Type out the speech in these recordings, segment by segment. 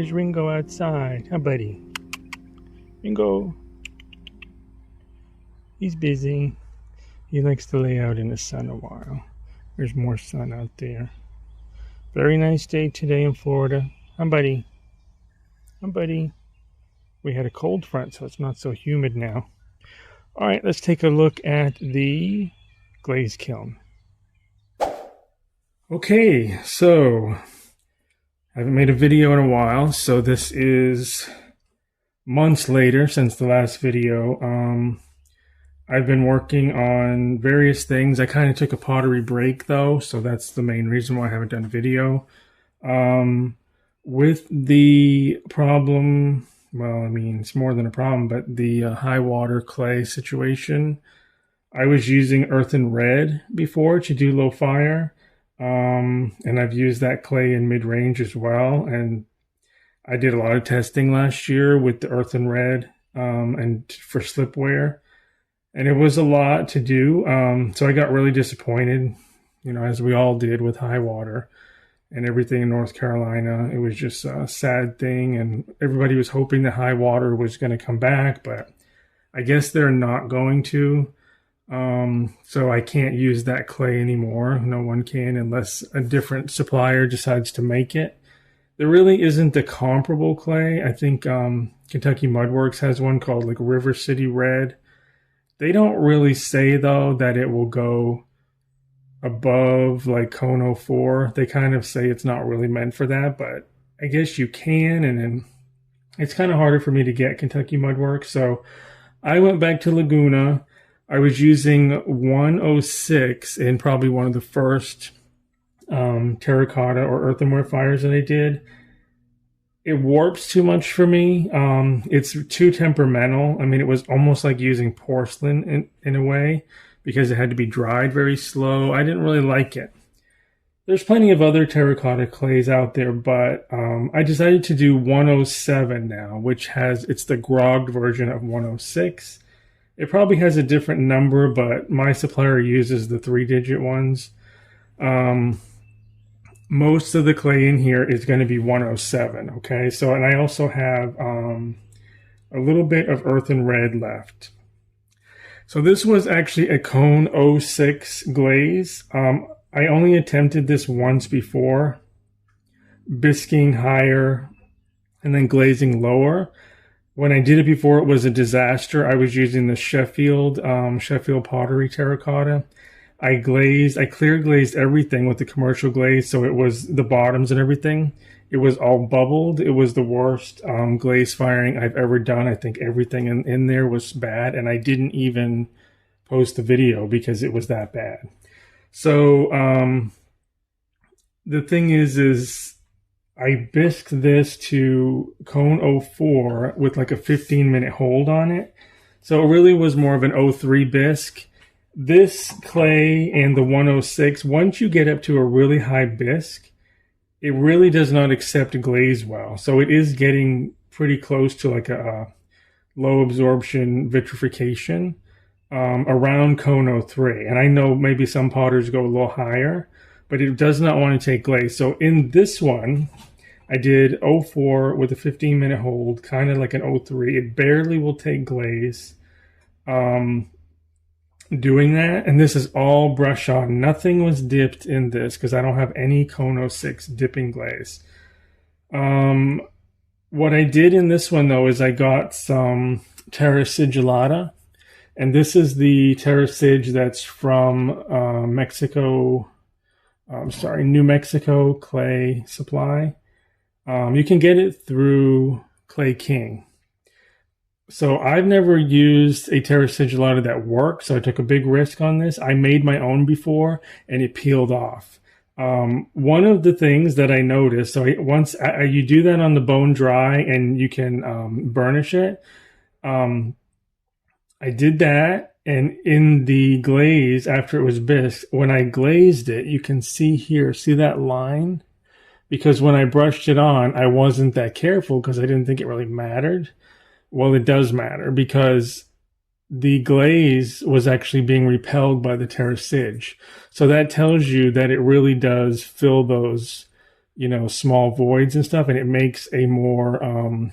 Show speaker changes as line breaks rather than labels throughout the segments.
there's Ringo outside. Hi, buddy. Ringo. He's busy. He likes to lay out in the sun a while. There's more sun out there. Very nice day today in Florida. Hi, buddy. Hi, buddy. We had a cold front, so it's not so humid now. All right, let's take a look at the glaze kiln. Okay, so I haven't made a video in a while, so this is months later since the last video. I've been working on various things. I kind of took a pottery break though, so that's the main reason why I haven't done a video. With the problem, well, I mean, it's more than a problem, but the high water clay situation, I was using Earthen Red before to do low fire. And I've used that clay in mid-range as well. And I did a lot of testing last year with the Earthen Red and for slipware. And it was a lot to do. So I got really disappointed, you know, as we all did with high water and everything in North Carolina. It was just a sad thing. And everybody was hoping that high water was going to come back, but I guess they're not going to. So I can't use that clay anymore. No one can unless a different supplier decides to make it. There really isn't a comparable clay. I think Kentucky Mudworks has one called like River City Red. They don't really say though that it will go above like Cone 04. They kind of say it's not really meant for that, but I guess you can. And then it's kind of harder for me to get Kentucky Mudworks. So I went back to Laguna. I was using 106 in probably one of the first terracotta or earthenware fires that I did. It warps too much for me. It's too temperamental. I mean, it was almost like using porcelain in a way because it had to be dried very slow. I didn't really like it. There's plenty of other terracotta clays out there, but I decided to do 107 now, which it's the grogged version of 106. It probably has a different number, but my supplier uses the 3-digit ones. Most of the clay in here is going to be 107, okay? So, and I also have a little bit of Earthen Red left. So this was actually a Cone 06 glaze. I only attempted this once before, bisquing higher and then glazing lower. When I did it before, it was a disaster. I was using the Sheffield Pottery terracotta. I clear glazed everything with the commercial glaze, so it was the bottoms and everything. It was all bubbled. It was the worst glaze firing I've ever done. I think everything in there was bad, and I didn't even post the video because it was that bad. So the thing is I bisqued this to Cone 04 with like a 15-minute hold on it. So it really was more of an 03 bisque. This clay and the 106, once you get up to a really high bisque, it really does not accept glaze well. So it is getting pretty close to like a low absorption vitrification around Cone 03. And I know maybe some potters go a little higher, but it does not want to take glaze. So in this one, I did 04 with a 15-minute hold, kind of like an 03. It barely will take glaze. Doing that, and this is all brush on. Nothing was dipped in this because I don't have any Cone 06 dipping glaze. What I did in this one though is I got some Terra Sigillata, and this is the Terra Sig that's from New Mexico clay supply. You can get it through Clay King. So I've never used a Terra Sigillata that worked, so I took a big risk on this. I made my own before, and it peeled off. One of the things that I noticed, so once you do that on the bone dry, and you can burnish it. I did that, and in the glaze, after it was bisqued, when I glazed it, you can see here, see that line? Because when I brushed it on, I wasn't that careful because I didn't think it really mattered. Well, it does matter because the glaze was actually being repelled by the Terra Sig. So that tells you that it really does fill those, small voids and stuff, and it makes a more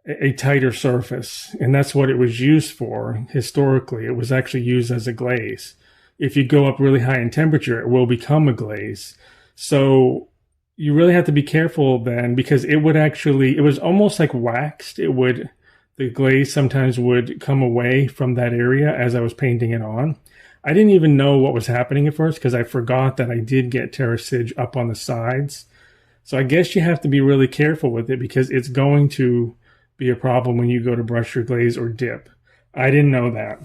a tighter surface. And that's what it was used for historically. It was actually used as a glaze. If you go up really high in temperature, it will become a glaze. So you really have to be careful then, because it was almost like waxed. The glaze sometimes would come away from that area as I was painting it on. I didn't even know what was happening at first because I forgot that I did get Terra Sig up on the sides. So I guess you have to be really careful with it, because it's going to be a problem when you go to brush your glaze or dip. I didn't know that.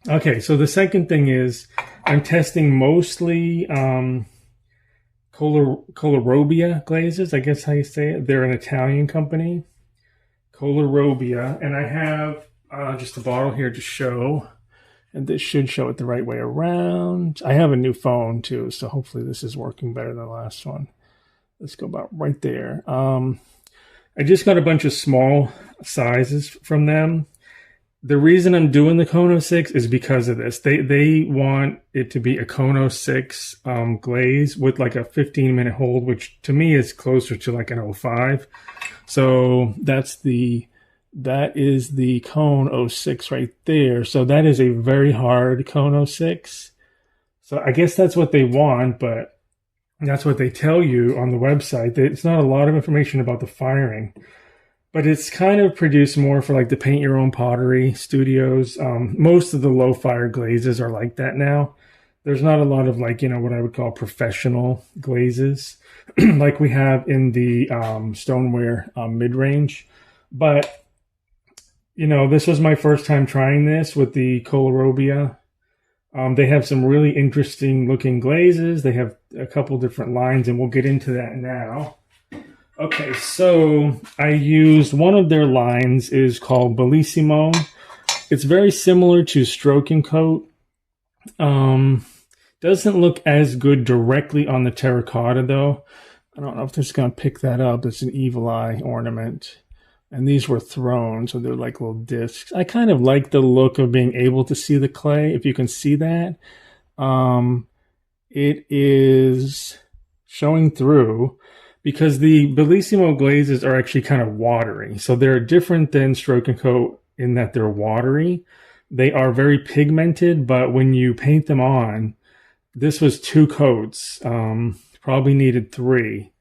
Okay, so the second thing is I'm testing mostly Colorobbia glazes, I guess how you say it. They're an Italian company, Colorobbia, and I have just a bottle here to show, and this should show it the right way around. I have a new phone too, so hopefully this is working better than the last one. Let's go about right there. I just got a bunch of small sizes from them. The reason I'm doing the Kono 6 is because of this. They want it to be a Kono 6 glaze with like a 15-minute hold, which to me is closer to like an 05. So that is the Cone 06 right there. So that is a very hard Cone 06. So I guess that's what they want, but that's what they tell you on the website. It's not a lot of information about the firing, but it's kind of produced more for like the paint your own pottery studios. Most of the low fire glazes are like that now. There's not a lot of like, what I would call professional glazes like we have in the stoneware mid-range. But, this was my first time trying this with the Colorobbia. They have some really interesting looking glazes. They have a couple different lines, and we'll get into that now. Okay, so I used one of their lines is called Bellissimo. It's very similar to Stroke and Coat. Doesn't look as good directly on the terracotta though. I don't know if this is going to pick that up. It's an evil eye ornament. And these were thrown, so they're like little discs. I kind of like the look of being able to see the clay, if you can see that. It is showing through because the Bellissimo glazes are actually kind of watery. So they're different than Stroke and Coat in that they're watery. They are very pigmented, but when you paint them on, this was 2 coats, probably needed 3.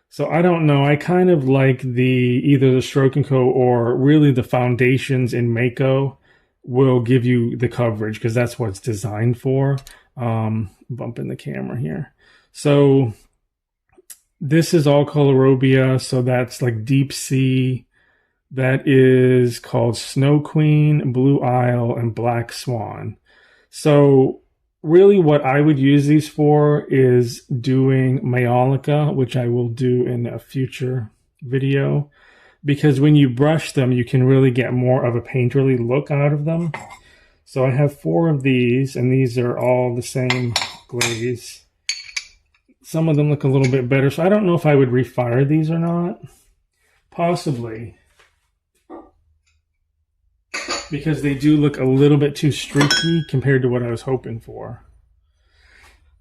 So I don't know. I kind of like either the Stroke and Coat or really the foundations in Mayco will give you the coverage because that's what it's designed for. Bumping the camera here. So this is all Colorobbia. So that's like Deep Sea. That is called Snow Queen, Blue Isle, and Black Swan. So really what I would use these for is doing Maiolica, which I will do in a future video, because when you brush them, you can really get more of a painterly look out of them. So I have 4 of these, and these are all the same glaze. Some of them look a little bit better, so I don't know if I would refire these or not. Possibly, because they do look a little bit too streaky compared to what I was hoping for.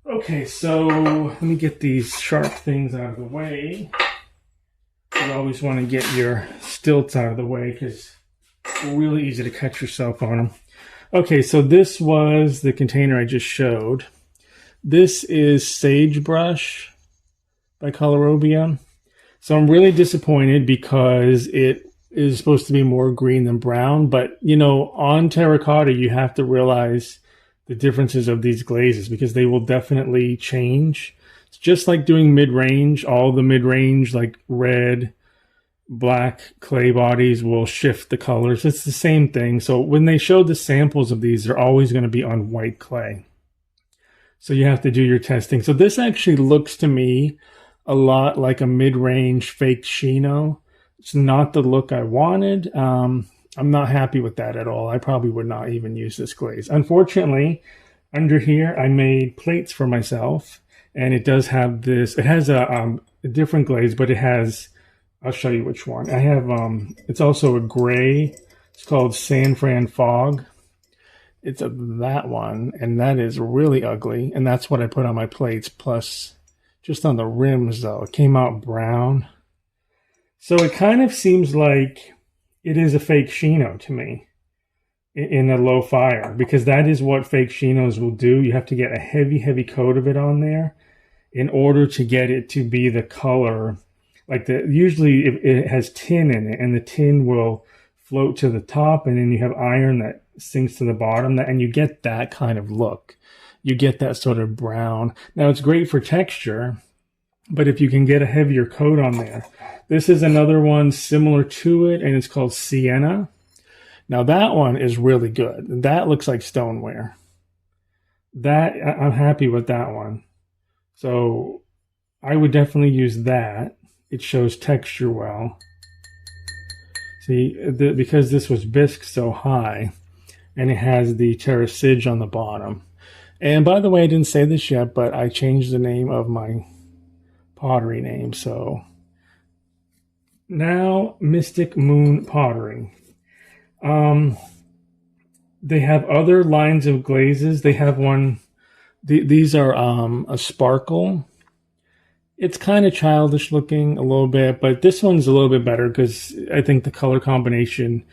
Okay, so let me get these sharp things out of the way. You always want to get your stilts out of the way because it's really easy to cut yourself on them. Okay, so this was the container I just showed. This is Sagebrush by Colorobbia. So I'm really disappointed because it is supposed to be more green than brown, but on terracotta you have to realize the differences of these glazes because they will definitely change. It's just like doing mid-range. All the mid-range like red, black clay bodies will shift the colors. It's the same thing. So when they show the samples of these, they're always going to be on white clay. So you have to do your testing. So this actually looks to me a lot like a mid-range fake Shino. It's not the look I wanted. I'm not happy with that at all. I probably would not even use this glaze. Unfortunately, under here, I made plates for myself, and it does have this. It has a different glaze, but it has, I'll show you which one. I have, it's also a gray. It's called San Fran Fog. It's that one, and that is really ugly, and that's what I put on my plates, plus just on the rims though. It came out brown. So it kind of seems like it is a fake Shino to me in a low fire, because that is what fake Shinos will do. You have to get a heavy coat of it on there in order to get it to be the color. Like usually it has tin in it, and the tin will float to the top, and then you have iron that sinks to the bottom, and you get that kind of look. You get that sort of brown. Now it's great for texture, but if you can get a heavier coat on there. This is another one similar to it, and it's called Sienna. Now that one is really good. That looks like stoneware. I'm happy with that one. So I would definitely use that. It shows texture well. See, because this was bisque so high, and it has the Terra Sig on the bottom. And by the way, I didn't say this yet, but I changed the name of my pottery name. So now Mystic Moon Pottery. They have other lines of glazes. They have one. These are a sparkle. It's kind of childish looking a little bit, but this one's a little bit better because I think the color combination,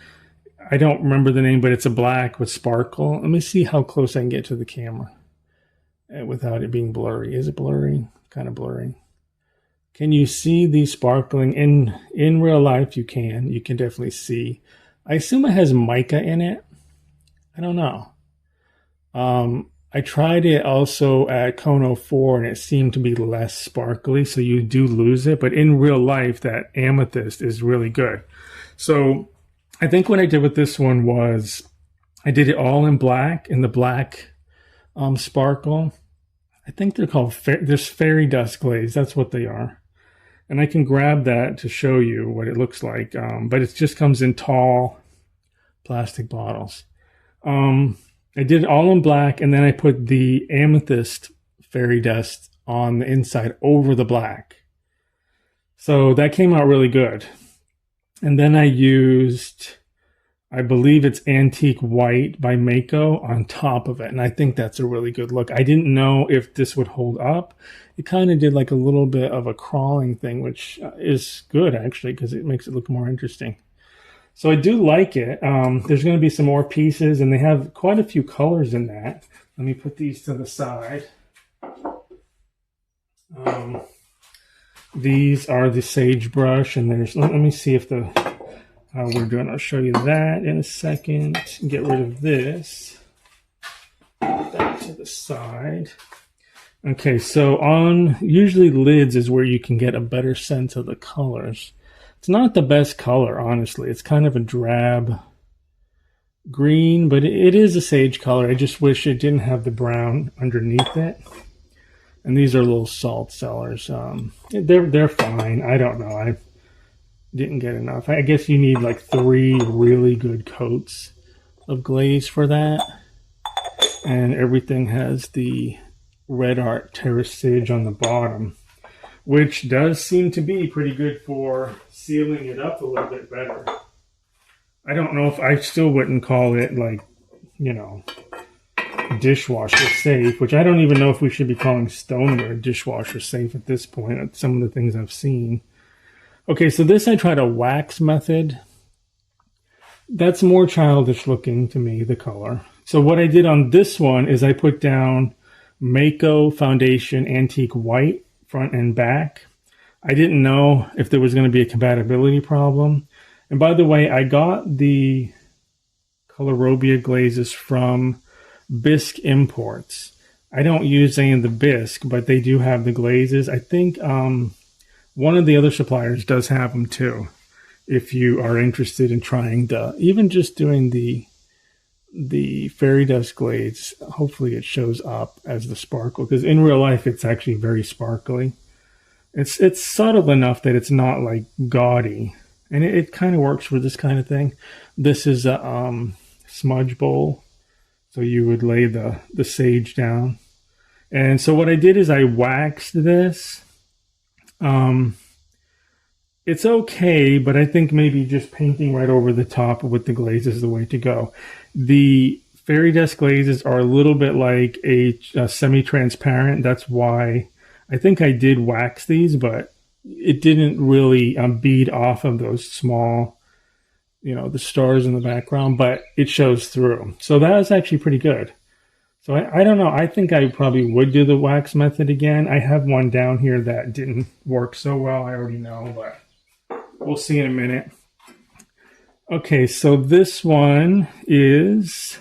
I don't remember the name, but it's a black with sparkle. Let me see how close I can get to the camera without it being blurry. Is it blurry? Kind of blurry. Can you see the sparkling? In real life, you can. You can definitely see. I assume it has mica in it. I don't know. I tried it also at Kono 4, and it seemed to be less sparkly, so you do lose it. But in real life, that amethyst is really good. So I think what I did with this one was I did it all in black, in the black sparkle. I think they're called this fairy dust glaze. That's what they are. And I can grab that to show you what it looks like. But it just comes in tall plastic bottles. I did it all in black, and then I put the amethyst fairy dust on the inside over the black. So that came out really good. And then I used, I believe it's Antique White by Mayco on top of it. And I think that's a really good look. I didn't know if this would hold up. It kind of did like a little bit of a crawling thing, which is good actually, because it makes it look more interesting. So I do like it. There's going to be some more pieces, and they have quite a few colors in that. Let me put these to the side. These are the sagebrush, and there's, let me see if how we're doing. I'll show you that in a second. Get rid of this. Put that to the side. Okay, so usually lids is where you can get a better sense of the colors. It's not the best color, honestly. It's kind of a drab green, but it is a sage color. I just wish it didn't have the brown underneath it. And these are little salt cellars. They're fine. I don't know. I didn't get enough. I guess you need like 3 really good coats of glaze for that. And everything has the Red Art Terra Sig on the bottom, which does seem to be pretty good for sealing it up a little bit better. I don't know if I still wouldn't call it like, you know, dishwasher safe, which I don't even know if we should be calling stoneware dishwasher safe at this point. Some of the things I've seen. Okay, so this I tried a wax method. That's more childish looking to me, the color. So what I did on this one is I put down Mayco Foundation Antique White front and back. I didn't know if there was going to be a compatibility problem. And by the way, I got the Colorobbia glazes from Bisque Imports. I don't use any of the Bisque, but they do have the glazes. I think one of the other suppliers does have them too, if you are interested in trying even just doing the fairy dust glaze. Hopefully it shows up as the sparkle, because in real life it's actually very sparkly. It's subtle enough that it's not like gaudy, and it kind of works for this kind of thing. This is a smudge bowl, so you would lay the sage down. And so what I did is I waxed this. It's okay, but I think maybe just painting right over the top with the glaze is the way to go. The fairy dust glazes are a little bit like a semi-transparent. That's why I think I did wax these, but it didn't really bead off of those small, the stars in the background, but it shows through. So that was actually pretty good. So I don't know. I think I probably would do the wax method again. I have one down here that didn't work so well. I already know, but we'll see in a minute. Okay, so this one is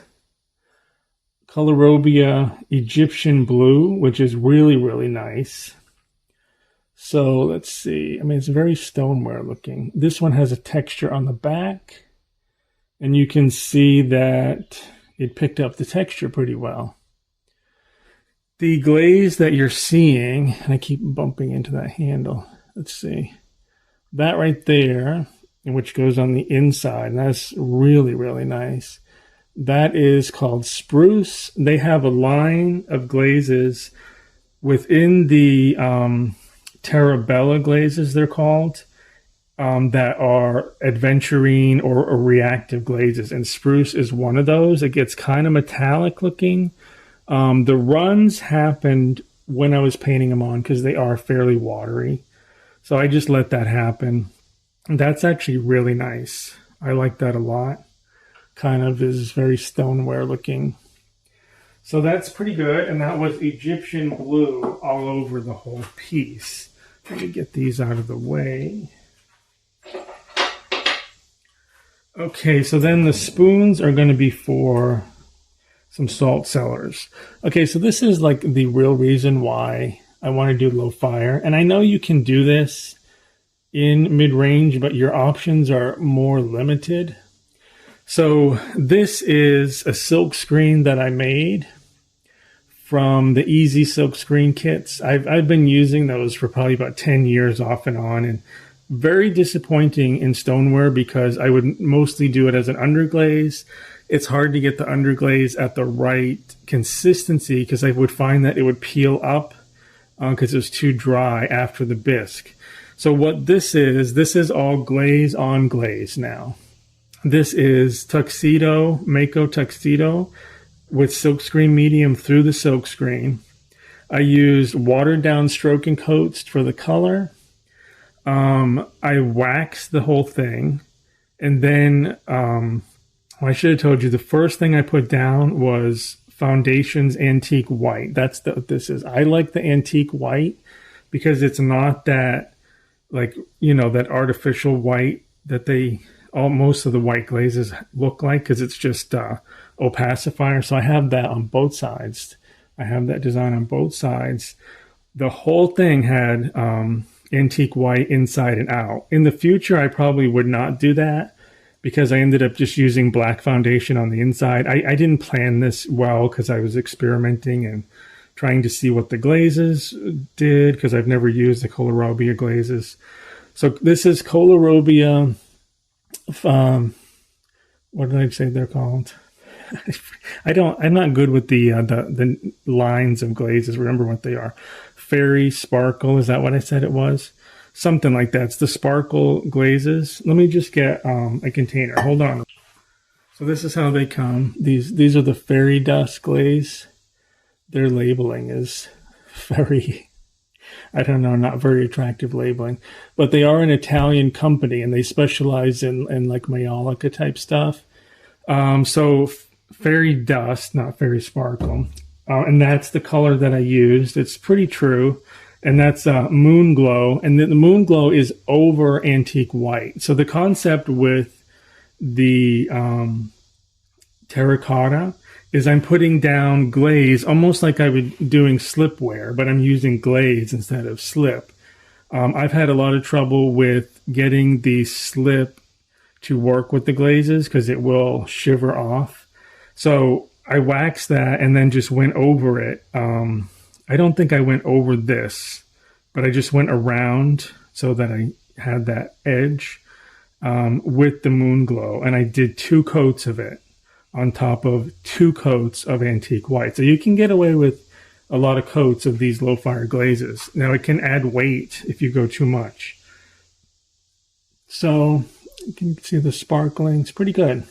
Colorobbia Egyptian Blue, which is really, really nice. So let's see. I mean, it's very stoneware looking. This one has a texture on the back, and you can see that it picked up the texture pretty well. The glaze that you're seeing, and I keep bumping into that handle. Let's see. That right there, which goes on the inside, and that's really, really nice. That is called Spruce. They have a line of glazes within the Terra glazes, they're called, that are adventurine or reactive glazes, and Spruce is one of those. It gets kind of metallic looking. The runs happened when I was painting them on because they are fairly watery. So I just let that happen. That's actually really nice. I like that a lot. Kind of is very stoneware looking. So that's pretty good. And that was Egyptian Blue all over the whole piece. Let me get these out of the way. Okay, so then the spoons are going to be for some salt cellars. Okay, so this is like the real reason why I want to do low fire. And I know you can do this in mid-range, but your options are more limited. So this is a silk screen that I made from the Easy Silk Screen kits. I've been using those for probably about 10 years off and on, and very disappointing in stoneware because I would mostly do it as an underglaze. It's hard to get the underglaze at the right consistency because I would find that it would peel up because it was too dry after the bisque. So what this is all glaze on glaze now. This is Tuxedo, Mayco Tuxedo with silkscreen medium through the silkscreen. I used watered down stroking coats for the color. I waxed the whole thing. And then I should have told you the first thing I put down was Foundation's Antique White. That's what this is. I like the Antique White because it's not that, like, that artificial white that most of the white glazes look like, because it's just opacifier. So I have that on both sides. I have that design on both sides. The whole thing had antique white inside and out. In the future, I probably would not do that because I ended up just using black foundation on the inside. I didn't plan this well because I was experimenting and trying to see what the glazes did because I've never used the Colorobbia glazes. So this is Colorobbia. What did I say they're called? I'm not good with the lines of glazes. Remember what they are. Fairy Sparkle, is that what I said it was? Something like that. It's the sparkle glazes. Let me just get a container. Hold on. So this is how they come. These are the Fairy Dust glaze. Their labeling is very, I don't know, not very attractive labeling. But they are an Italian company and they specialize in like Maiolica type stuff. So Fairy Dust, not Fairy Sparkle. And that's the color that I used. It's pretty true. And that's Moon Glow. And the Moon Glow is over Antique White. So the concept with the terracotta is I'm putting down glaze, almost like I would doing slipware, but I'm using glaze instead of slip. I've had a lot of trouble with getting the slip to work with the glazes because it will shiver off. So I waxed that and then just went over it. I don't think I went over this, but I just went around so that I had that edge with the Moon Glow. And I did 2 coats of it on top of 2 coats of Antique White. So you can get away with a lot of coats of these low fire glazes. Now it can add weight if you go too much. So you can see the sparkling. It's pretty good.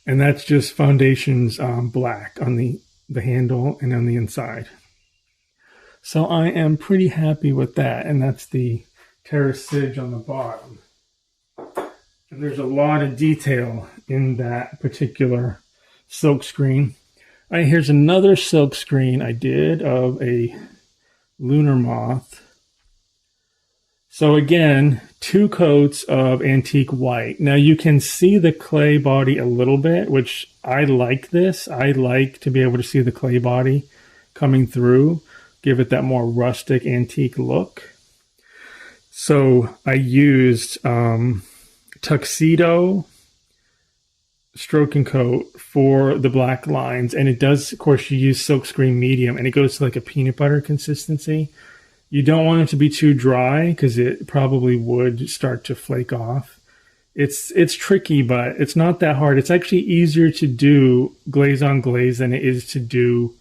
And that's just Foundation's black on the handle and on the inside. So I am pretty happy with that, and that's the Terra Sig on the bottom. And there's a lot of detail in that particular silk screen. All right, here's another silk screen I did of a lunar moth. So again, 2 coats of antique white. Now you can see the clay body a little bit, which I like this. I like to be able to see the clay body coming through, give it that more rustic antique look. So I used tuxedo stroking coat for the black lines, and it does, of course, you use silkscreen medium, and it goes to like a peanut butter consistency. You don't want it to be too dry because it probably would start to flake off. It's tricky, but it's not that hard. It's actually easier to do glaze on glaze than it is to do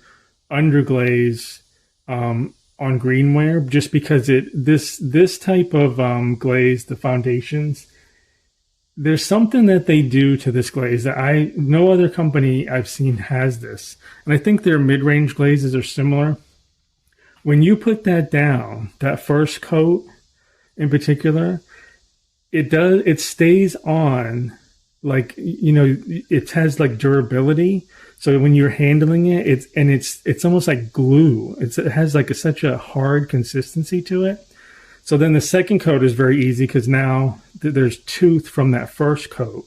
underglaze on greenware, just because this type of glaze, the foundations, there's something that they do to this glaze that no other company I've seen has this. And I think their mid-range glazes are similar. When you put that down, that first coat in particular, it stays on, like, you know, it has like durability. So when you're handling it, it's almost like glue. It has like such a hard consistency to it. So then the second coat is very easy because now there's tooth from that first coat.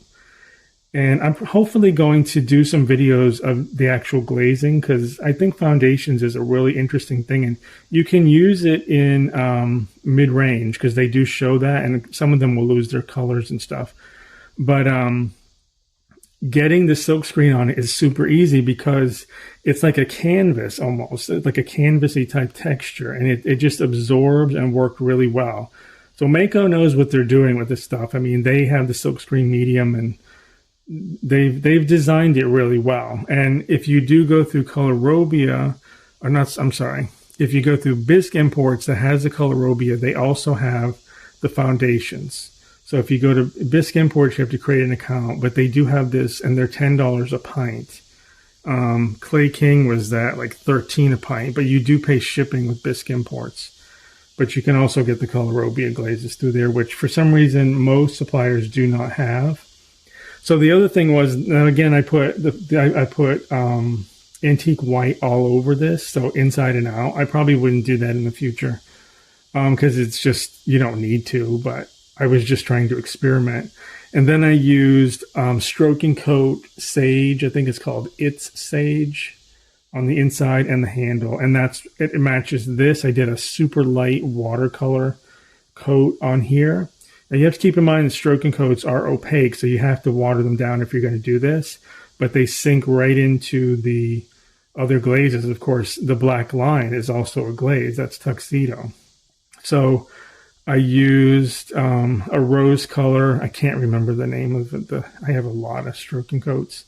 And I'm hopefully going to do some videos of the actual glazing, because I think foundations is a really interesting thing. And you can use it in mid-range because they do show that, and some of them will lose their colors and stuff. But getting the silk screen on it is super easy because it's like a canvas almost. It's like a canvasy type texture, and it just absorbs and worked really well. So Mayco knows what they're doing with this stuff. I mean, they have the silk screen medium, and they've designed it really well. And if you do go through Colorobbia, or not, I'm sorry, if you go through Bisque Imports that has the Colorobbia, they also have the foundations. So if you go to Bisque Imports, you have to create an account, but they do have this, and they're $10 a pint. Clay King was that like $13 a pint, but you do pay shipping with Bisque Imports. But you can also get the Colorobbia glazes through there, which for some reason most suppliers do not have. So the other thing was, now again, I put antique white all over this, so inside and out. I probably wouldn't do that in the future because it's just, you don't need to, but I was just trying to experiment. And then I used stroking coat sage. I think it's called It's Sage on the inside and the handle, and it matches this. I did a super light watercolor coat on here. Now you have to keep in mind the stroking coats are opaque, so you have to water them down if you're going to do this, but they sink right into the other glazes. Of course, the black line is also a glaze. That's tuxedo. So I used a rose color. I can't remember the name of it. I have a lot of stroking coats.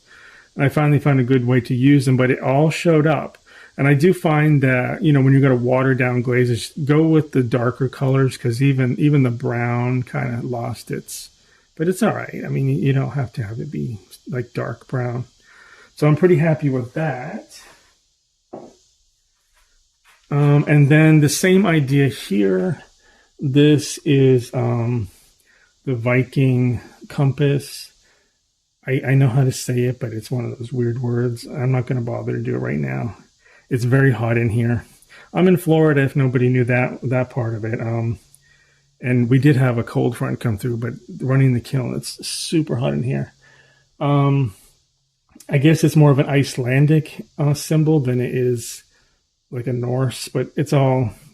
And I finally found a good way to use them, but it all showed up. And I do find that, you know, when you're going to water down glazes, go with the darker colors, because even the brown kind of lost its, but it's all right. I mean, you don't have to have it be like dark brown. So I'm pretty happy with that. And then the same idea here. This is the Viking compass. I know how to say it, but it's one of those weird words. I'm not going to bother to do it right now. It's very hot in here. I'm in Florida, if nobody knew that part of it. And we did have a cold front come through, but running the kiln, it's super hot in here. I guess it's more of an Icelandic symbol than it is like a Norse, but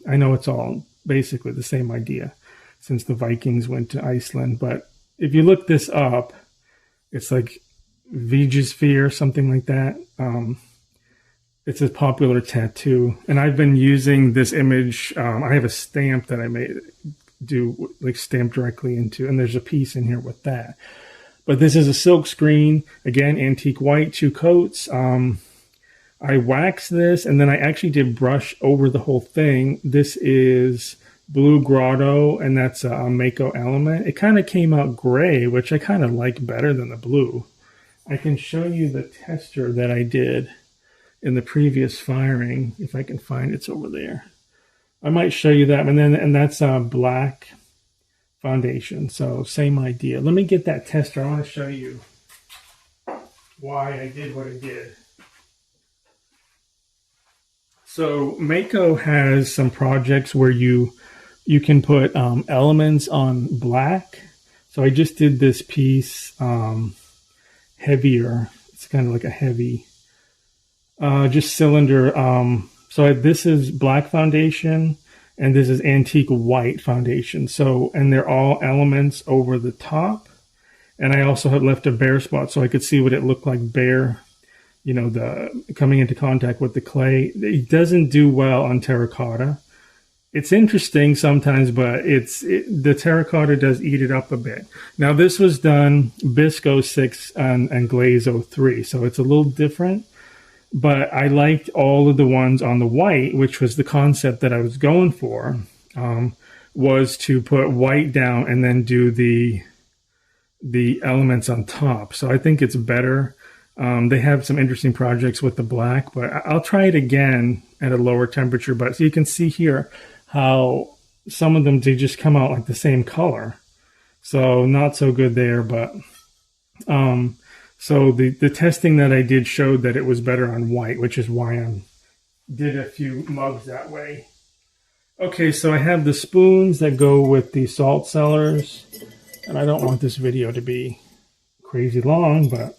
I know it's all basically the same idea since the Vikings went to Iceland. But if you look this up, it's like Vigisphere, something like that. It's a popular tattoo, and I've been using this image. I have a stamp that I stamp directly into, and there's a piece in here with that. But this is a silk screen, again, antique white, 2 coats. I waxed this, and then I actually did brush over the whole thing. This is Blue Grotto, and that's a Mayco element. It kind of came out gray, which I kind of like better than the blue. I can show you the tester that I did in the previous firing, if I can find it's over there. I might show you that, and that's black foundation. So same idea. Let me get that tester. I want to show you why I did what I did. So Mayco has some projects where you can put elements on black. So I just did this piece heavier. It's kind of like a heavy, just cylinder. So this is black foundation, and this is antique white foundation. So, and they're all elements over the top. And I also had left a bare spot so I could see what it looked like bare, you know, the coming into contact with the clay. It doesn't do well on terracotta. It's interesting sometimes, but the terracotta does eat it up a bit. Now this was done Bisque 06 and Glaze 03, so it's a little different. But I liked all of the ones on the white, which was the concept that I was going for, was to put white down and then do the elements on top. So I think it's better. They have some interesting projects with the black, but I'll try it again at a lower temperature. But so you can see here how some of them, they just come out like the same color. So not so good there, but so the testing that I did showed that it was better on white, which is why I did a few mugs that way. Okay, so I have the spoons that go with the salt cellars, and I don't want this video to be crazy long, but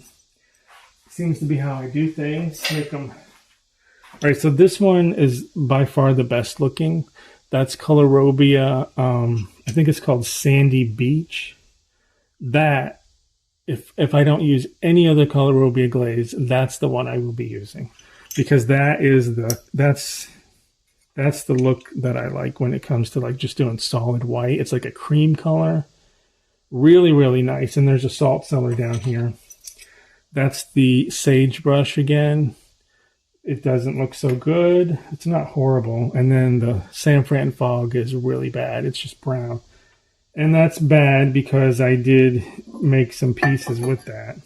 it seems to be how I do things. Make them. All right, so this one is by far the best looking. That's Colorobbia. I think it's called Sandy Beach. That, if I don't use any other Colorobbia glaze, that's the one I will be using, because that's the look that I like when it comes to like just doing solid white. It's like a cream color, really, really nice. And there's a salt cellar down here. That's the sagebrush again. It doesn't look so good. It's not horrible. And then the San Fran fog is really bad. It's just brown. And that's bad because I did make some pieces with that.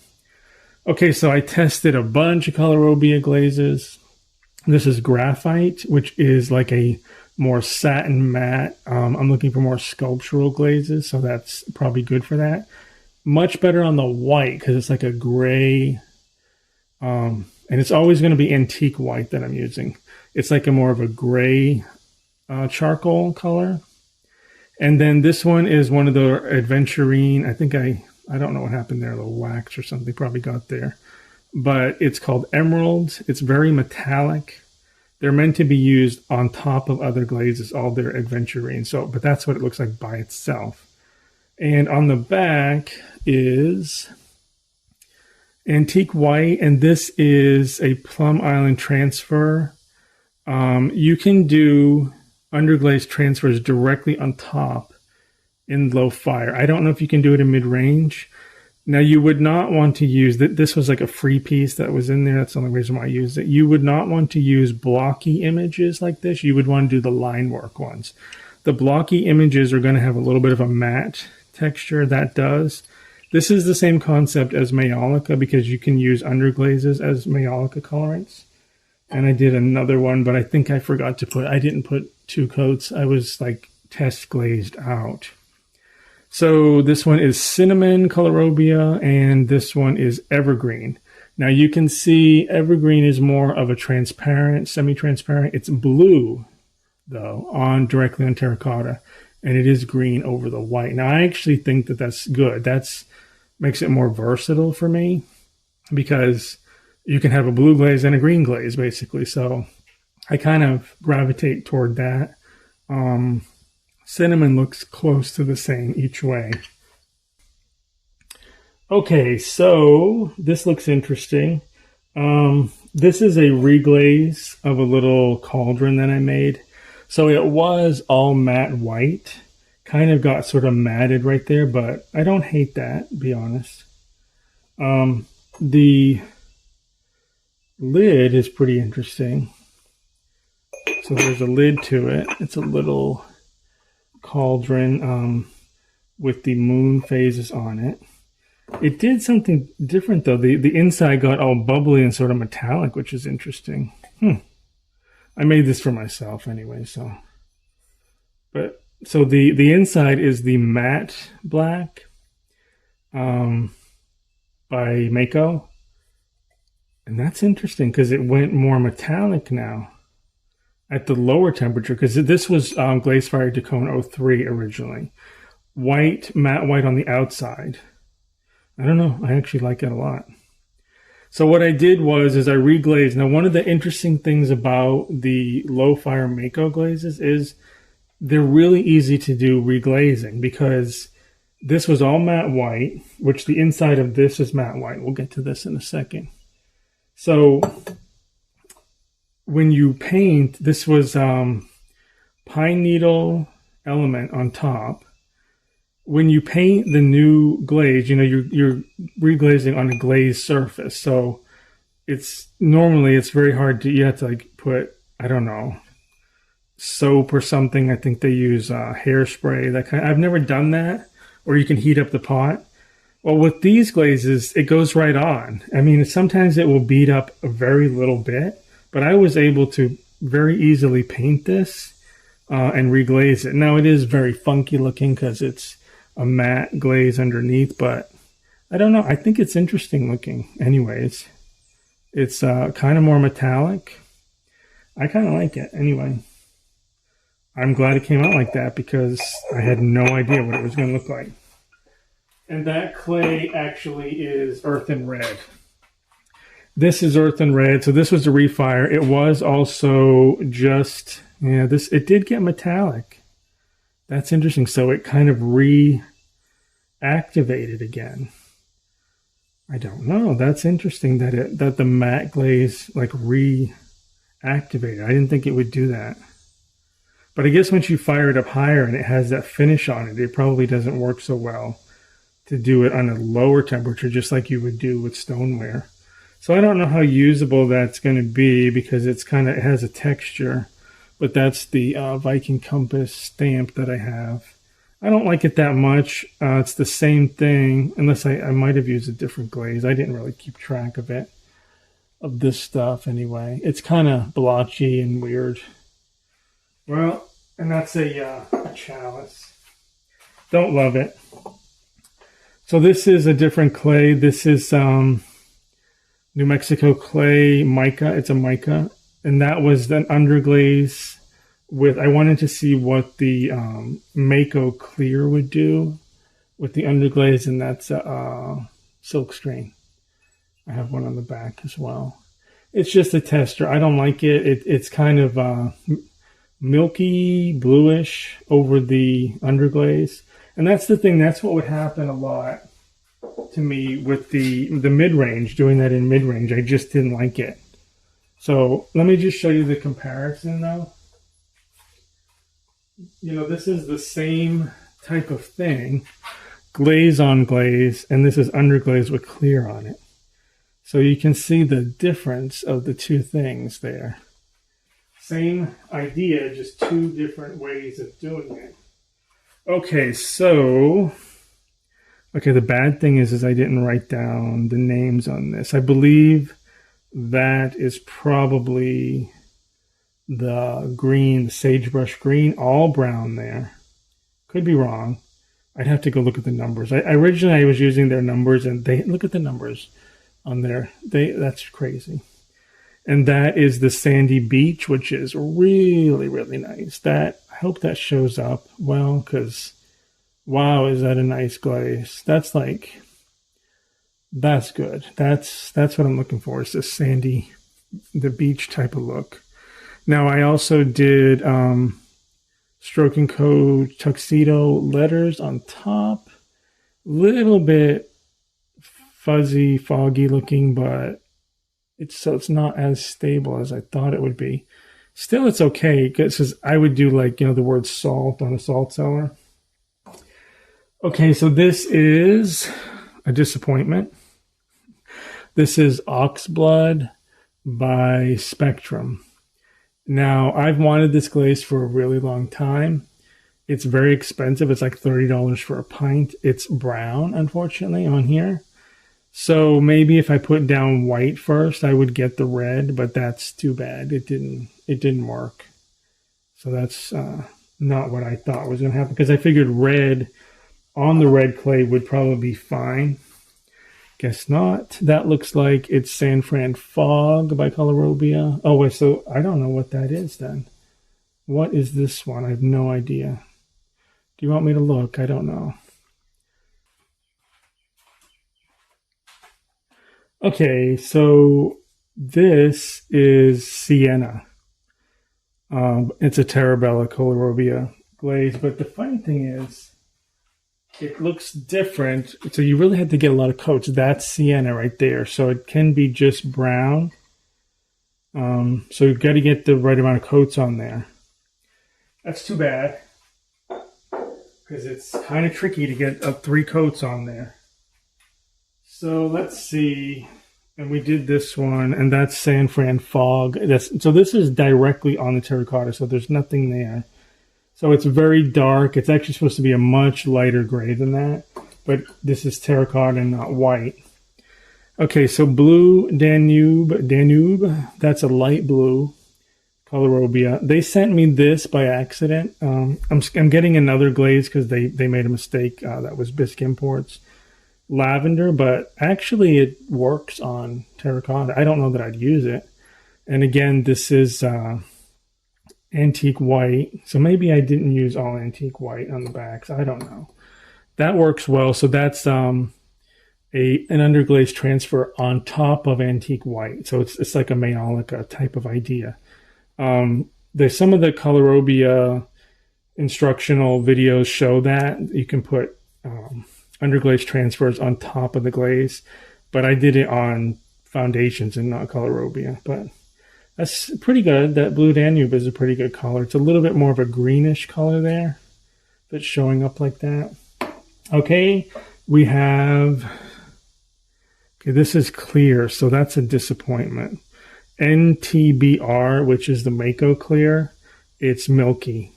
Okay, so I tested a bunch of Colorobbia glazes. This is graphite, which is like a more satin matte. I'm looking for more sculptural glazes, so that's probably good for that. Much better on the white because it's like a gray, and it's always going to be antique white that I'm using. It's like a more of a gray charcoal color. And then this one is one of the Adventurine. I think I don't know what happened there, a little wax or something probably got there. But it's called Emerald. It's very metallic. They're meant to be used on top of other glazes, all their Adventurine. So, but that's what it looks like by itself. And on the back is antique white, and this is a Plum Island transfer. You can do underglaze transfers directly on top in low fire. I don't know if you can do it in mid-range. Now, you would not want to use that. This was like a free piece that was in there. That's the only reason why I used it. You would not want to use blocky images like this. You would want to do the line work ones. The blocky images are going to have a little bit of a matte texture. That does. This is the same concept as Mayolica because you can use underglazes as Mayolica colorants. And I did another one, but I think I forgot to I didn't put 2 coats. I was like test glazed out. So this one is Cinnamon Colorobbia, and this one is Evergreen. Now you can see Evergreen is more of a transparent, semi-transparent. It's blue, though, directly on terracotta, and it is green over the white. Now I actually think that that's good. That's makes it more versatile for me because you can have a blue glaze and a green glaze, basically. So I kind of gravitate toward that. Cinnamon looks close to the same each way. Okay, so this looks interesting. This is a reglaze of a little cauldron that I made. So it was all matte white. Kind of got sort of matted right there, but I don't hate that, to be honest. The lid is pretty interesting. So there's a lid to it. It's a little cauldron with the moon phases on it. It did something different though. The inside got all bubbly and sort of metallic, which is interesting. I made this for myself anyway, so But so the inside is the matte black um, by Mayco, and that's interesting because it went more metallic now at the lower temperature. Because this was Glaze Fire Decone 03 originally, white, matte white on the outside. I don't know. I actually like it a lot. So what I did was I reglazed. Now, one of the interesting things about the low fire Mayco glazes is they're really easy to do reglazing because this was all matte white, which the inside of this is matte white. We'll get to this in a second. So when you paint, this was pine needle element on top. When you paint the new glaze, you know, you're reglazing on a glazed surface. So it's very hard to, you have to like put, I don't know, soap or something. I think they use hairspray, that kind. I've never done that. Or you can heat up the pot. Well, with these glazes, it goes right on. I mean, sometimes it will beat up a very little bit, but I was able to very easily paint this and reglaze it. Now, it is very funky looking because it's a matte glaze underneath, but I don't know. I think it's interesting looking anyways. It's kind of more metallic. I kind of like it anyway. I'm glad it came out like that because I had no idea what it was going to look like. And that clay actually is Earthen Red. This is Earthen Red. So this was a refire. It was also just, yeah, it did get metallic. That's interesting. So it kind of reactivated again. I don't know. That's interesting that the matte glaze like reactivated. I didn't think it would do that. But I guess once you fire it up higher and it has that finish on it, it probably doesn't work so well to do it on a lower temperature, just like you would do with stoneware. So I don't know how usable that's going to be because it has a texture. But that's the Viking Compass stamp that I have. I don't like it that much. It's the same thing, unless I might have used a different glaze. I didn't really keep track of it, of this stuff anyway. It's kind of blotchy and weird. Well, and that's a chalice. Don't love it. So this is a different clay. This is New Mexico clay mica. It's a mica. And that was an underglaze with, I wanted to see what the Mayco clear would do with the underglaze, and that's silk screen. I have one on the back as well. It's just a tester. I don't like it. It's kind of milky, bluish over the underglaze. And that's the thing. That's what would happen a lot to me with the mid-range, doing that in mid-range. I just didn't like it. So let me just show you the comparison though. You know, this is the same type of thing, glaze on glaze, and this is underglaze with clear on it. So you can see the difference of the two things there. Same idea, just two different ways of doing it. Okay, so, the bad thing is I didn't write down the names on this. I believe that is probably the green, the sagebrush green, all brown there. Could be wrong. I'd have to go look at the numbers. Originally I was using their numbers, and they look at the numbers on there. That's crazy. And that is the sandy beach, which is really, really nice. I hope that shows up well, because wow, is that a nice glaze. That's good. That's what I'm looking for, is this sandy, the beach type of look. Now I also did Stroke and Code tuxedo letters on top. Little bit fuzzy, foggy looking, but it's not as stable as I thought it would be. Still, it's okay, because I would do the word salt on a salt cellar. Okay, so this is a disappointment. This is Oxblood by Spectrum. Now, I've wanted this glaze for a really long time. It's very expensive. It's like $30 for a pint. It's brown, unfortunately, on here. So maybe if I put down white first, I would get the red, but that's too bad. It didn't work. So that's not what I thought was going to happen because I figured red on the red clay would probably be fine. Guess not. That looks like it's San Fran Fog by Colorobbia. Oh, wait, so I don't know what that is then. What is this one? I have no idea. Do you want me to look? I don't know. Okay, so this is Sienna. It's a Terra Colorobbia glaze, but the funny thing is, it looks different. So you really had to get a lot of coats. That's Sienna right there. So it can be just brown. So you've got to get the right amount of coats on there. That's too bad, because it's kind of tricky to get 3 coats on there. So let's see. And we did this one, and that's San Fran Fog. So this is directly on the terracotta, so there's nothing there. So it's very dark. It's actually supposed to be a much lighter gray than that, but this is terracotta and not white. Okay, so blue Danube, that's a light blue Colorobbia. They sent me this by accident. I'm getting another glaze because they made a mistake. That was Bisque Imports. Lavender, but actually it works on terracotta. I don't know that I'd use it. And again, this is antique white. So maybe I didn't use all antique white on the backs. I don't know. That works well. So that's an underglaze transfer on top of antique white. So it's like a Mayolica type of idea. There's some of the Colorobbia instructional videos show that you can put underglaze transfers on top of the glaze, but I did it on foundations and not Colorobbia. But that's pretty good. That blue Danube is a pretty good color. It's a little bit more of a greenish color there that's showing up like that. Okay, we have, okay, this is clear, so that's a disappointment. NTBR, which is the Mayco clear, it's milky.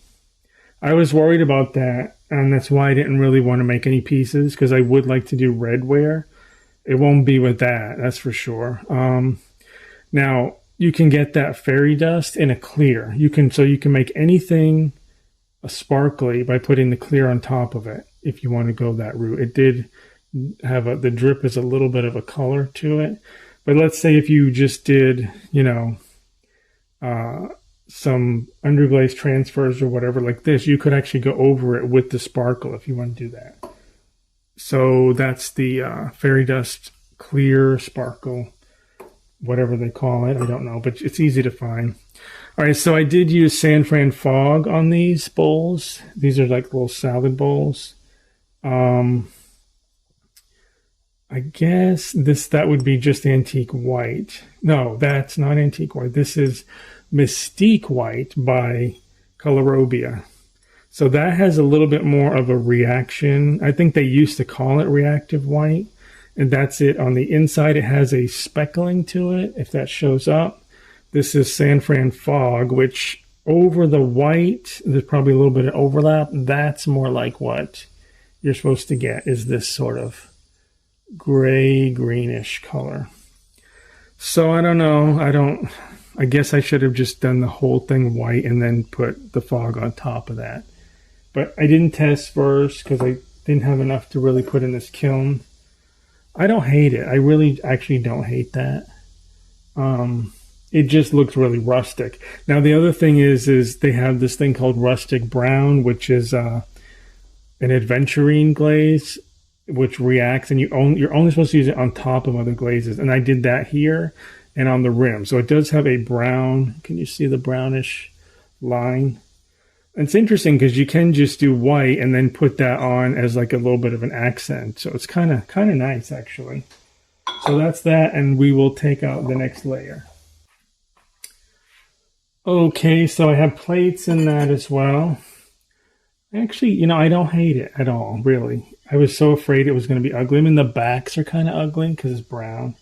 I was worried about that, and that's why I didn't really want to make any pieces, because I would like to do redware. It won't be with that, that's for sure. Now, you can get that fairy dust in a clear. So you can make anything sparkly by putting the clear on top of it, if you want to go that route. It did have the drip is a little bit of a color to it. But let's say if you just did, some underglaze transfers or whatever like this, you could actually go over it with the sparkle if you want to do that. So that's the fairy dust clear sparkle, whatever they call it. I don't know, but it's easy to find. All right, so I did use San Fran Fog on these bowls. These are like little salad bowls. I guess that would be just antique white. No, that's not antique white. This is Mystique White by Colorobbia. So that has a little bit more of a reaction. I think they used to call it reactive white, and that's it. On the inside, it has a speckling to it, if that shows up. This is San Fran Fog, which over the white, there's probably a little bit of overlap. That's more like what you're supposed to get, is this sort of gray greenish color. So I don't know. I guess I should have just done the whole thing white and then put the fog on top of that. But I didn't test first because I didn't have enough to really put in this kiln. I don't hate it. I really actually don't hate that. It just looks really rustic. Now the other thing is they have this thing called rustic brown, which is an adventurine glaze, which reacts, and you're only supposed to use it on top of other glazes. And I did that here and on the rim. So it does have a brown. Can you see the brownish line? It's interesting because you can just do white and then put that on as like a little bit of an accent. So it's kind of nice, actually. So that's that, and we will take out the next layer. Okay, so I have plates in that as well. Actually, I don't hate it at all, really. I was so afraid it was going to be ugly. I mean, the backs are kind of ugly because it's brown.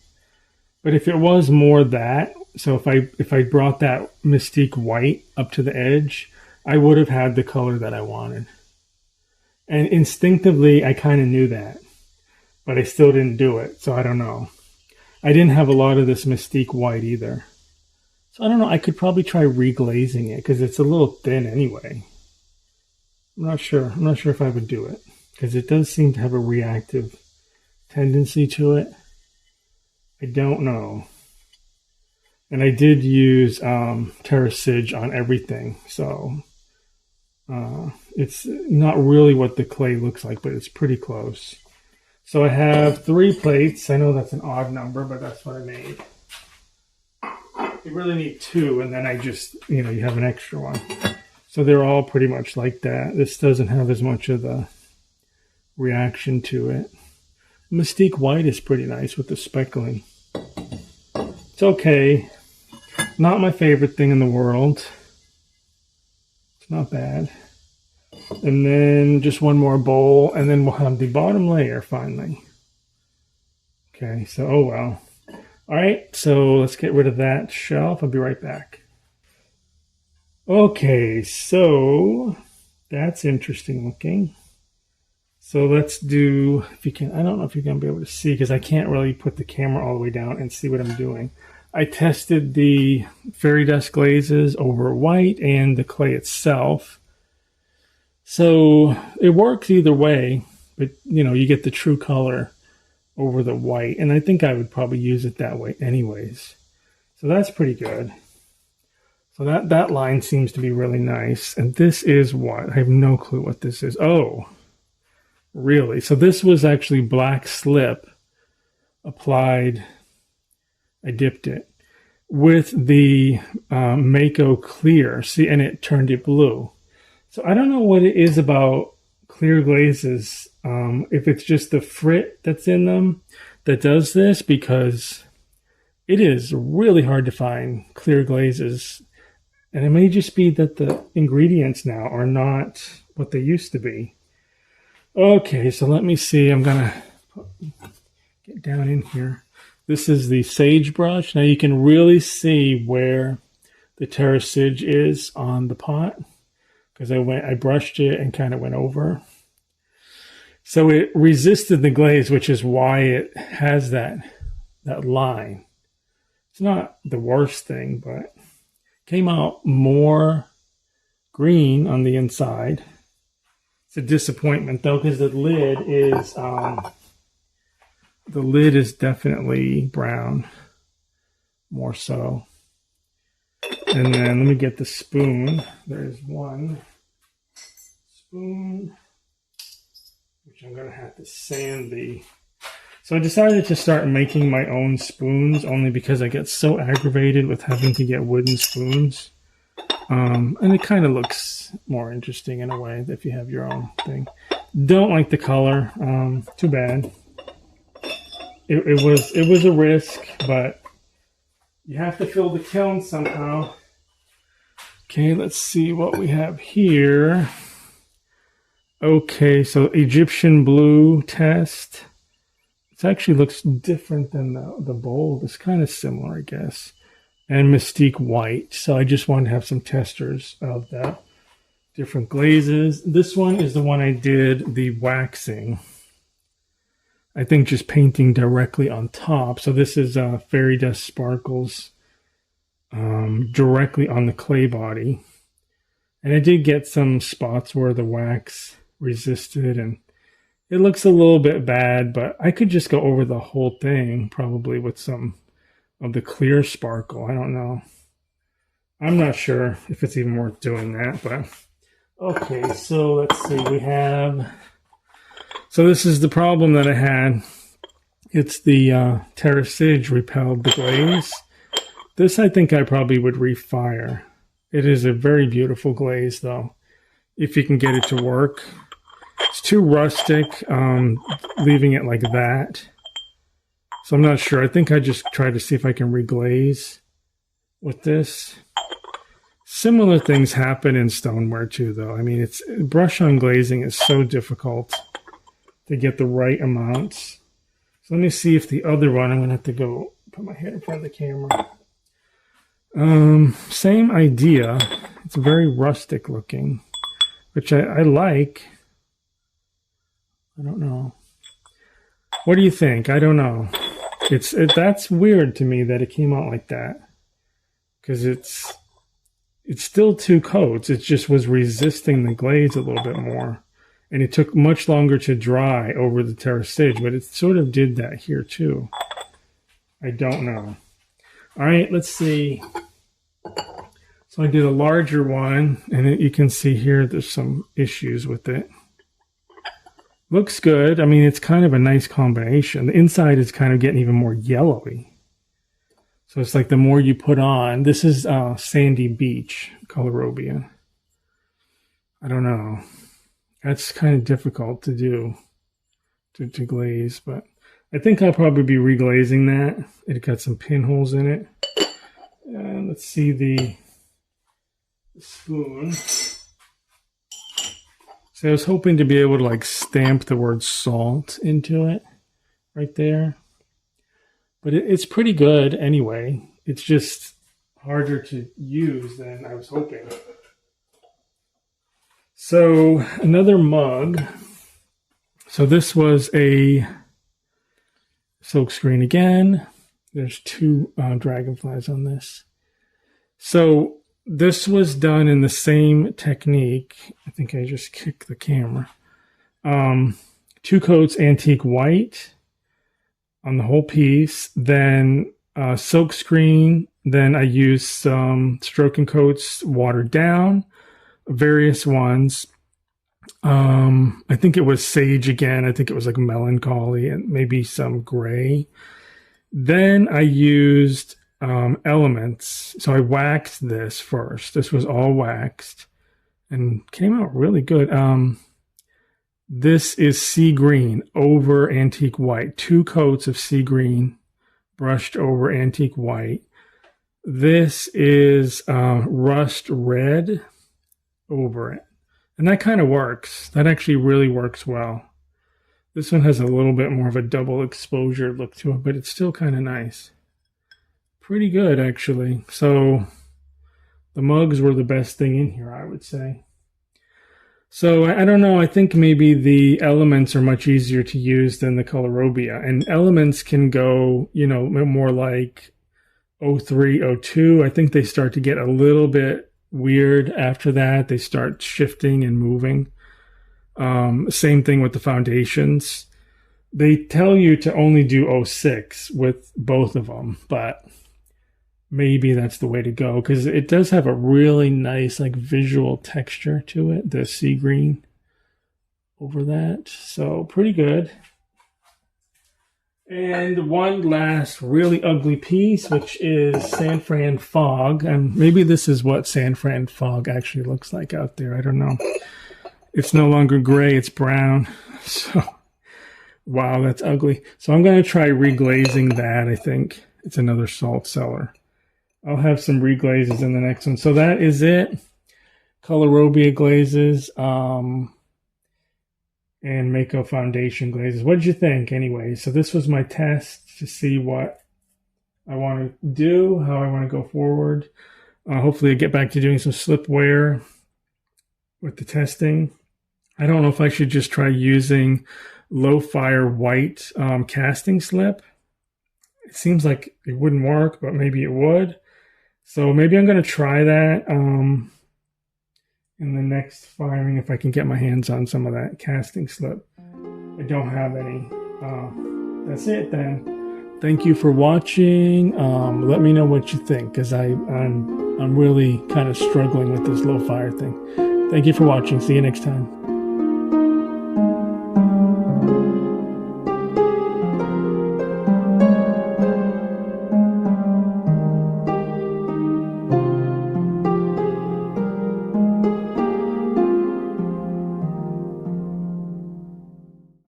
But if it was more that, so if I brought that Mystique White up to the edge, I would have had the color that I wanted. And instinctively, I kind of knew that. But I still didn't do it, so I don't know. I didn't have a lot of this Mystique White either. So I don't know, I could probably try reglazing it because it's a little thin anyway. I'm not sure. I'm not sure if I would do it because it does seem to have a reactive tendency to it. I don't know. And I did use Terra Sig on everything, so it's not really what the clay looks like, but it's pretty close. So I have 3 plates. I know that's an odd number, but that's what I made. You really need 2, and then I just, you have an extra one. So they're all pretty much like that. This doesn't have as much of the reaction to it. Mystique White is pretty nice with the speckling. It's okay. Not my favorite thing in the world. It's not bad. And then just one more bowl, and then we'll have the bottom layer finally. Okay, so oh well. All right, so let's get rid of that shelf. I'll be right back. Okay, so that's interesting looking. So let's do, if you can, I don't know if you're going to be able to see because I can't really put the camera all the way down and see what I'm doing. I tested the fairy dust glazes over white and the clay itself. So it works either way, but you get the true color over the white. And I think I would probably use it that way anyways. So that's pretty good. So that line seems to be really nice. And this is what? I have no clue what this is. Oh, really? So this was actually black slip applied. I dipped it with the Mayco clear. See, and it turned it blue. So I don't know what it is about clear glazes. If it's just the frit that's in them that does this, because it is really hard to find clear glazes. And it may just be that the ingredients now are not what they used to be. Okay, so let me see. I'm going to get down in here. This is the sagebrush. Now you can really see where the Terra Sig is on the pot because I brushed it and kind of went over. So it resisted the glaze, which is why it has that line. It's not the worst thing, but came out more green on the inside. It's a disappointment though because the lid is definitely brown, more so. And then let me get the spoon. There's one spoon, which I'm going to have to sand the... So I decided to start making my own spoons only because I get so aggravated with having to get wooden spoons. And it kind of looks more interesting in a way if you have your own thing. Don't like the color. Too bad. It was a risk, but you have to fill the kiln somehow. Okay, let's see what we have here. Okay, so Egyptian blue test. It actually looks different than the bowl. It's kind of similar, I guess. And Mystique White. So I just wanted to have some testers of that. Different glazes. This one is the one I did the waxing. I think just painting directly on top. So this is Fairy Dust Sparkles directly on the clay body. And I did get some spots where the wax resisted and it looks a little bit bad, but I could just go over the whole thing probably with some of the clear sparkle. I don't know. I'm not sure if it's even worth doing that, but okay, so let's see. We have... So this is the problem that I had. It's the Terra Sig repelled the glaze. This I think I probably would refire. It is a very beautiful glaze though, if you can get it to work. It's too rustic, leaving it like that. So I'm not sure. I think I just try to see if I can reglaze with this. Similar things happen in stoneware too though. I mean, it's brush on glazing is so difficult to get the right amounts. So let me see if the other one, I'm going to have to go put my head in front of the camera. Same idea. It's very rustic looking, which I like. I don't know. What do you think? I don't know. That's weird to me that it came out like that. Because it's still 2 coats. It just was resisting the glaze a little bit more. And it took much longer to dry over the Terra Sig, but it sort of did that here too. I don't know. All right, let's see. So I did a larger one, and you can see here there's some issues with it. Looks good. I mean, it's kind of a nice combination. The inside is kind of getting even more yellowy. So it's like the more you put on. This is Sandy Beach, Colorobbia. I don't know. That's kind of difficult to do, to glaze, but I think I'll probably be reglazing that. It got some pinholes in it. And let's see the spoon. So I was hoping to be able to like stamp the word salt into it right there. But it's pretty good anyway. It's just harder to use than I was hoping. So another mug. So this was a silkscreen again. There's 2 dragonflies on this. So this was done in the same technique. I think I just kicked the camera. 2 coats antique white on the whole piece. Then silkscreen. Then I used some stroke and coats watered down. Various ones. I think it was sage again. I think it was like melancholy and maybe some gray. Then I used elements. So I waxed this first. This was all waxed and came out really good. This is sea green over antique white. 2 coats of sea green brushed over antique white. This is rust red over it. And that kind of works. That actually really works well. This one has a little bit more of a double exposure look to it, but it's still kind of nice. Pretty good, actually. So the mugs were the best thing in here, I would say. So I don't know. I think maybe the elements are much easier to use than the Colorobbia. And elements can go, you know, more like 03, 02. I think they start to get a little bit weird after that. They start shifting and moving. Same thing with the foundations. They tell you to only do 06 with both of them, but maybe that's the way to go because it does have a really nice like visual texture to it, the sea green over that. So pretty good. And one last really ugly piece, which is San Fran fog. And maybe this is what San Fran fog actually looks like out there. I don't know. It's no longer gray, it's brown. So, wow, that's ugly. So I'm going to try reglazing that, I think. It's another salt cellar. I'll have some reglazes in the next one. So that is it. Colorobbia glazes. And Mayco foundation glazes. What did you think anyway? So this was my test to see what I want to do, how I want to go forward. Hopefully I get back to doing some slipware with the testing. I don't know if I should just try using low fire white casting slip. It seems like it wouldn't work, but maybe it would. So maybe I'm going to try that. In the next firing, if I can get my hands on some of that casting slip. I don't have any. That's it then. Thank you for watching. Let me know what you think, because I'm really kind of struggling with this low fire thing. Thank you for watching. See you next time.